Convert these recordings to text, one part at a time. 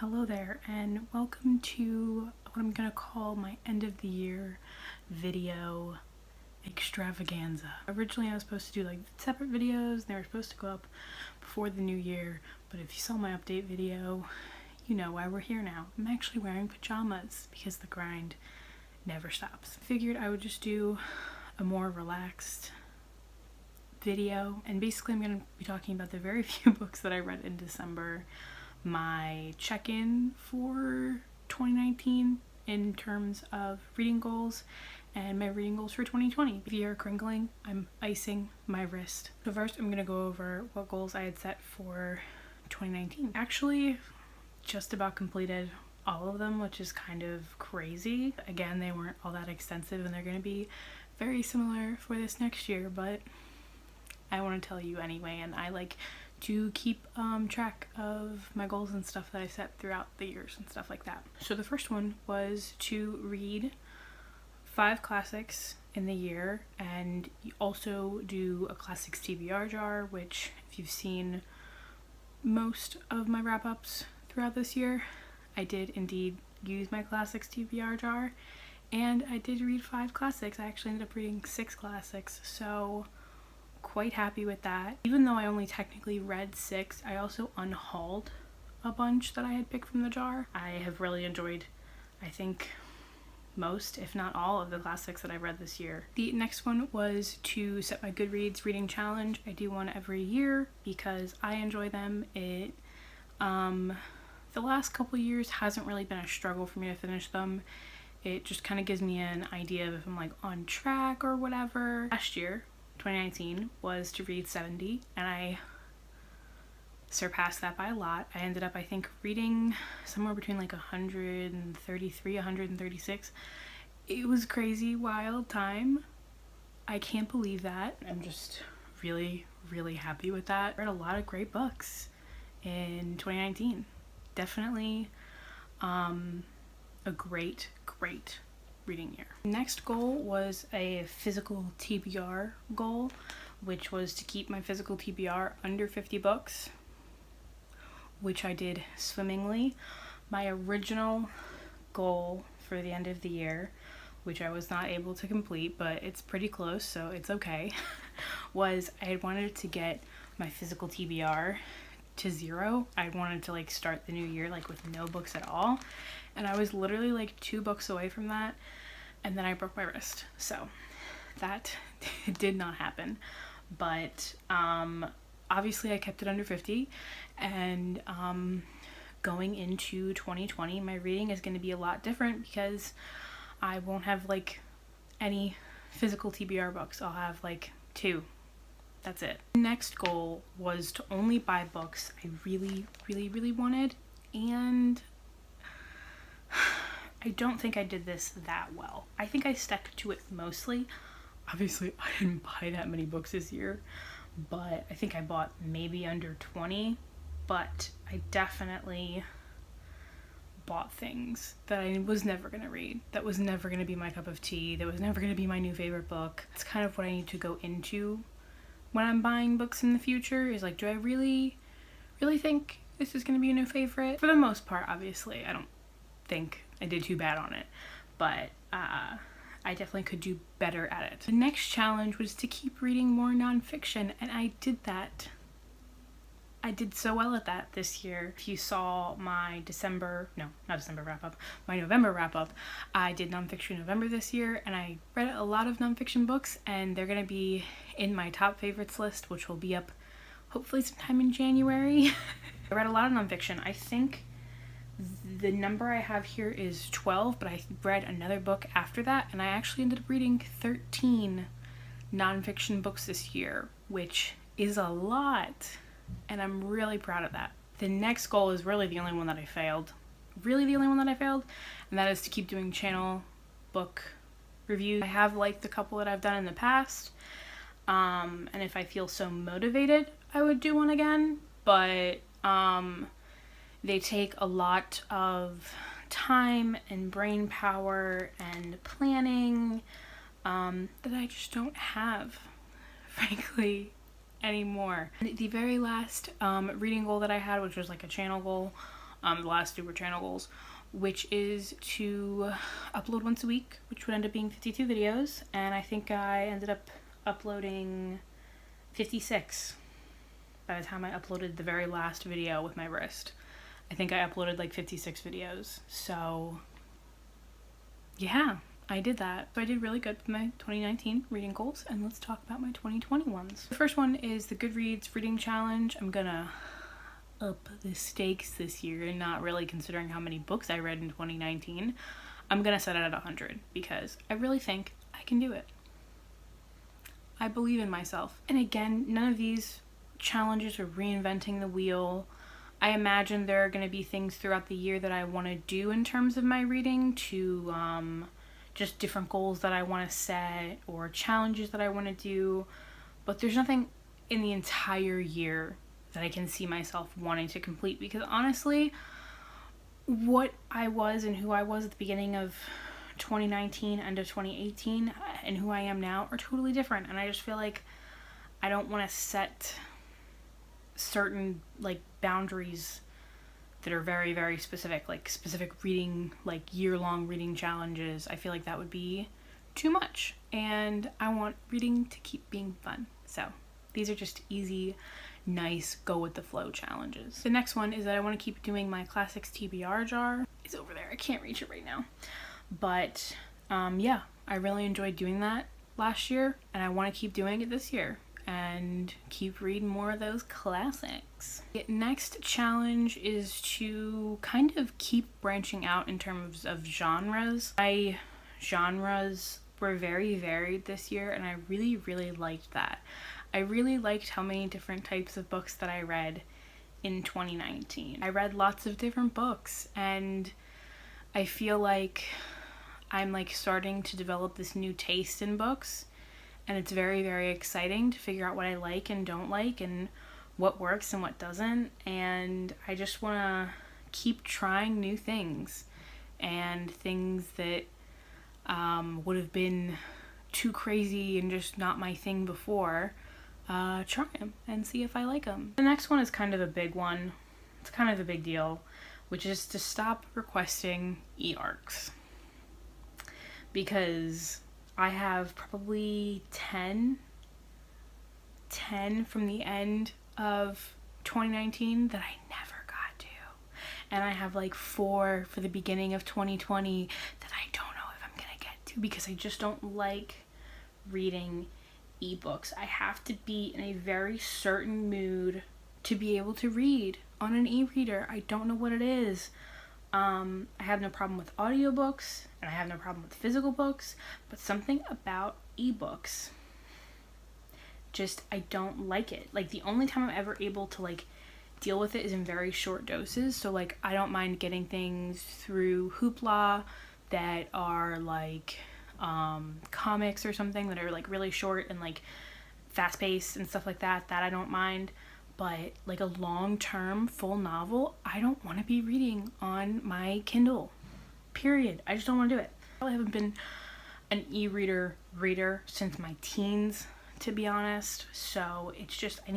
Hello there, and welcome to what I'm gonna call my end of the year video extravaganza. Originally I was supposed to do like separate videos, and they were supposed to go up before the new year, but if you saw my update video, you know why we're here now. I'm actually wearing pajamas because the grind never stops. I figured I would just do a more relaxed video, and basically I'm going to be talking about the very few books that I read in December, my check-in for 2019 in terms of reading goals, and my reading goals for 2020. If you are crinkling, I'm icing my wrist. So first I'm going to go over what goals I had set for 2019. Actually, just about completed all of them, which is kind of crazy. Again, they weren't all that extensive and they're going to be very similar for this next year, but I want to tell you anyway, and I like to keep track of my goals and stuff that I set throughout the years and stuff like that. So the first one was to read 5 classics in the year, and also do a classics TBR jar, which if you've seen most of my wrap-ups throughout this year, I did indeed use my classics TBR jar, and I did read 5 classics. I actually ended up reading 6 classics, so quite happy with that. Even though I only technically read 6, I also unhauled a bunch that I had picked from the jar. I have really enjoyed, I think, most, if not all, of the classics that I read this year. The next one was to set my Goodreads reading challenge. I do one every year because I enjoy them. The last couple years hasn't really been a struggle for me to finish them. It just kind of gives me an idea of if I'm like on track or whatever. Last year, 2019, was to read 70, and I surpassed that by a lot. I ended up, I think, reading somewhere between like 133, 136. It was crazy, wild time. I can't believe that. I'm just really, really happy with that. I read a lot of great books in 2019. Definitely a great reading year. Next goal was a physical TBR goal, which was to keep my physical TBR under 50 books, which I did swimmingly. My original goal for the end of the year, which I was not able to complete, but it's pretty close, so it's okay, was I had wanted to get my physical TBR to 0. I wanted to like start the new year like with no books at all, and I was literally like 2 books away from that, and then I broke my wrist, so that did not happen. But obviously I kept it under 50, and going into 2020 my reading is going to be a lot different because I won't have like any physical TBR books. I'll have like 2. That's it. Next goal was to only buy books I really wanted, and I don't think I did this that well. I think I stuck to it mostly. Obviously, I didn't buy that many books this year, but I think I bought maybe under 20, but I definitely bought things that I was never going to read, that was never going to be my cup of tea, that was never going to be my new favorite book. It's kind of what I need to go into when I'm buying books in the future, is like, do I really think this is going to be a new favorite? For the most part, obviously, I don't think I did too bad on it, but I definitely could do better at it. The next challenge was to keep reading more nonfiction, and I did that. I did so well at that this year. If you saw my my November wrap-up, I did nonfiction November this year, and I read a lot of nonfiction books, and they're going to be in my top favorites list, which will be up hopefully sometime in January. I read a lot of nonfiction. I think the number I have here is 12, but I read another book after that, and I actually ended up reading 13 nonfiction books this year, which is a lot, and I'm really proud of that. The next goal is really the only one that I failed. And that is to keep doing channel book reviews. I have liked the couple that I've done in the past, and if I feel so motivated, I would do one again, but they take a lot of time and brain power and planning that I just don't have, frankly, anymore. The very last reading goal that I had, which was like a channel goal, the last Tbr channel goals, which is to upload once a week, which would end up being 52 videos, and I think I ended up uploading 56 by the time I uploaded the very last video with my wrist. I think I uploaded like 56 videos, so yeah, I did that. So I did really good with my 2019 reading goals, and let's talk about my 2020 ones. The first one is the Goodreads reading challenge. I'm gonna up the stakes this year, and not really considering how many books I read in 2019. I'm gonna set it at 100 because I really think I can do it. I believe in myself. And again, none of these challenges are reinventing the wheel. I imagine there are going to be things throughout the year that I want to do in terms of my reading, to just different goals that I want to set or challenges that I want to do, but there's nothing in the entire year that I can see myself wanting to complete, because honestly, what I was and who I was at the beginning of 2019, end of 2018, and who I am now are totally different, and I just feel like I don't want to set certain like boundaries that are very, very specific, like specific reading, like year-long reading challenges. I feel like that would be too much, and I want reading to keep being fun. So these are just easy, nice, go with the flow challenges. The next one is that I want to keep doing my classics TBR jar. It's over there, I can't reach it right now, but yeah, I really enjoyed doing that last year, and I want to keep doing it this year and keep reading more of those classics. The next challenge is to kind of keep branching out in terms of genres. My genres were very varied this year, and I really, really liked that. I really liked how many different types of books that I read in 2019. I read lots of different books, and I feel like I'm like starting to develop this new taste in books. And it's very, very exciting to figure out what I like and don't like, and what works and what doesn't. And I just want to keep trying new things, and things that would have been too crazy and just not my thing before, try them and see if I like them. The next one is kind of a big one. It's kind of a big deal, which is to stop requesting e-arcs. Because I have probably 10 from the end of 2019 that I never got to. And I have like 4 for the beginning of 2020 that I don't know if I'm gonna get to, because I just don't like reading ebooks. I have to be in a very certain mood to be able to read on an e-reader. I don't know what it is. I have no problem with audiobooks, and I have no problem with physical books, but something about ebooks, just, I don't like it. Like, the only time I'm ever able to like deal with it is in very short doses. So like, I don't mind getting things through Hoopla that are like comics or something that are like really short and like fast paced and stuff like that, that I don't mind. But like a long-term full novel, I don't want to be reading on my Kindle, period. I just don't want to do it. I probably haven't been an e-reader reader since my teens, to be honest. So it's just, I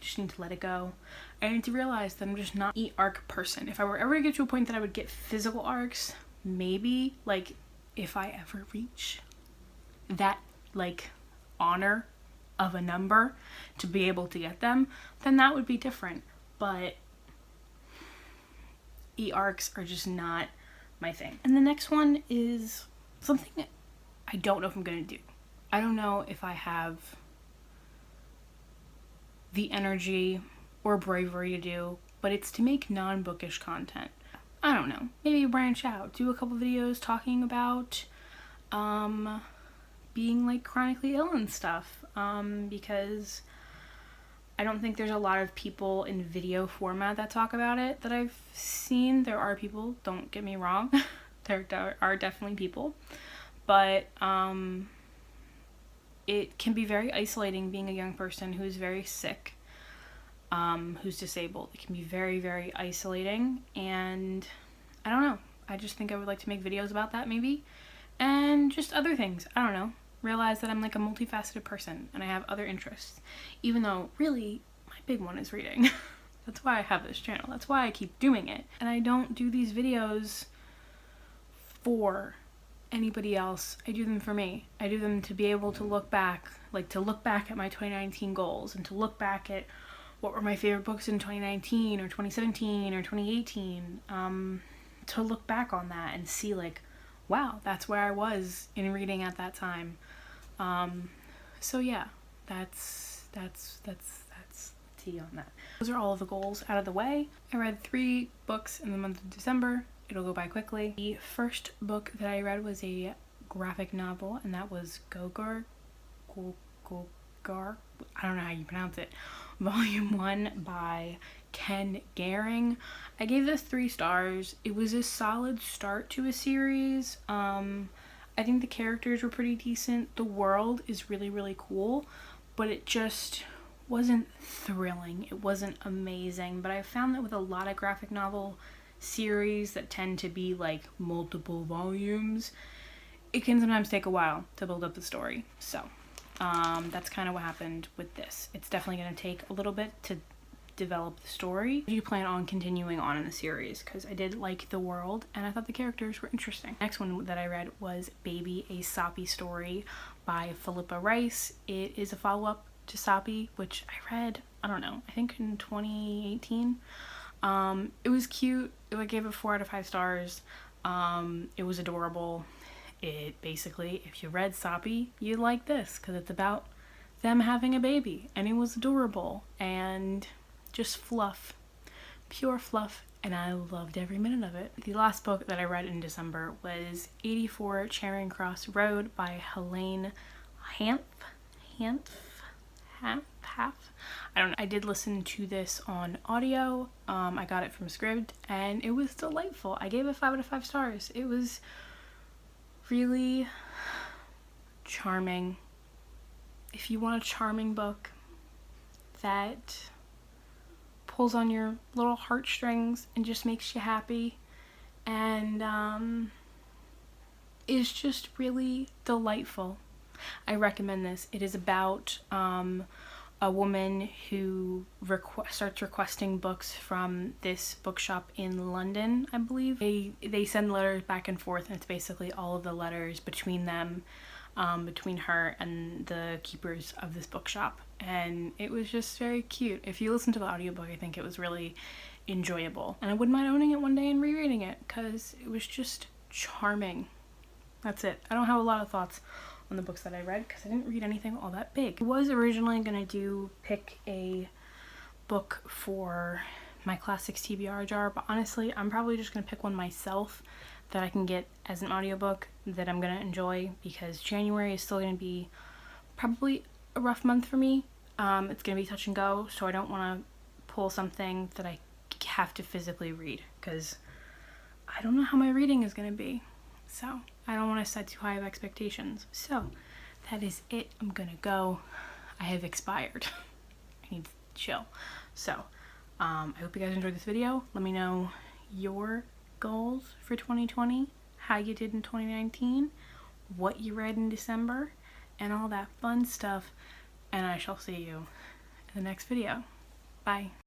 just need to let it go. I need to realize that I'm just not an e-arc person. If I were ever to get to a point that I would get physical arcs, maybe, like, if I ever reach that like honor of a number to be able to get them, then that would be different. But e-arcs are just not my thing. And the next one is something I don't know if I'm gonna do. I don't know if I have the energy or bravery to do, but it's to make non-bookish content. I don't know, maybe branch out, do a couple videos talking about being like chronically ill and stuff, because I don't think there's a lot of people in video format that talk about it that I've seen. There are people, don't get me wrong, there are definitely people, but it can be very isolating being a young person who's very sick, who's disabled. It can be very, very isolating, and I don't know, I just think I would like to make videos about that maybe, and just other things. I don't know, realize that I'm like a multifaceted person and I have other interests, even though really my big one is reading. That's why I have this channel. That's why I keep doing it. And I don't do these videos for anybody else. I do them for me. I do them to be able to look back, like to look back at my 2019 goals and to look back at what were my favorite books in 2019 or 2017 or 2018. To look back on that and see like, wow, that's where I was in reading at that time. So yeah, that's tea on that. Those are all of the goals out of the way. I read 3 books in the month of December. It'll go by quickly. The first book that I read was a graphic novel, and that was Gogar, I don't know how you pronounce it, Volume 1 by Ken Gehring. I gave this 3 stars. It was a solid start to a series. I think the characters were pretty decent. The world is really, really cool, but it just wasn't thrilling. It wasn't amazing. But I found that with a lot of graphic novel series that tend to be like multiple volumes, it can sometimes take a while to build up the story. So that's kind of what happened with this. It's definitely going to take a little bit to develop the story. Do you plan on continuing on in the series? Because I did like the world and I thought the characters were interesting. Next one that I read was Baby, a Soppy Story by Philippa Rice. It is a follow-up to Soppy, which I read, I don't know, I think in 2018. It was cute. I gave it 4 out of 5 stars. It was adorable. It basically, if you read Soppy, you'd like this because it's about them having a baby, and it was adorable and just fluff, pure fluff, and I loved every minute of it. The last book that I read in December was 84 Charing Cross Road by Helene Hanff. I don't know. I did listen to this on audio. I got it from Scribd and it was delightful. I gave it 5 out of 5 stars. It was really charming. If you want a charming book that pulls on your little heartstrings and just makes you happy and is just really delightful, I recommend this. It is about a woman who starts requesting books from this bookshop in London, I believe. They send letters back and forth, and it's basically all of the letters between them, between her and the keepers of this bookshop. And it was just very cute. If you listen to the audiobook, I think it was really enjoyable. And I wouldn't mind owning it one day and rereading it because it was just charming. That's it. I don't have a lot of thoughts on the books that I read because I didn't read anything all that big. I was originally going to pick a book for my classics TBR jar, but honestly I'm probably just going to pick one myself that I can get as an audiobook that I'm going to enjoy, because January is still going to be probably a rough month for me. It's going to be touch and go, so I don't want to pull something that I have to physically read because I don't know how my reading is going to be. So I don't want to set too high of expectations. So that is it. I'm gonna go. I have expired. I need to chill. So I hope you guys enjoyed this video. Let me know your goals for 2020, how you did in 2019, what you read in December, and all that fun stuff. And I shall see you in the next video. Bye.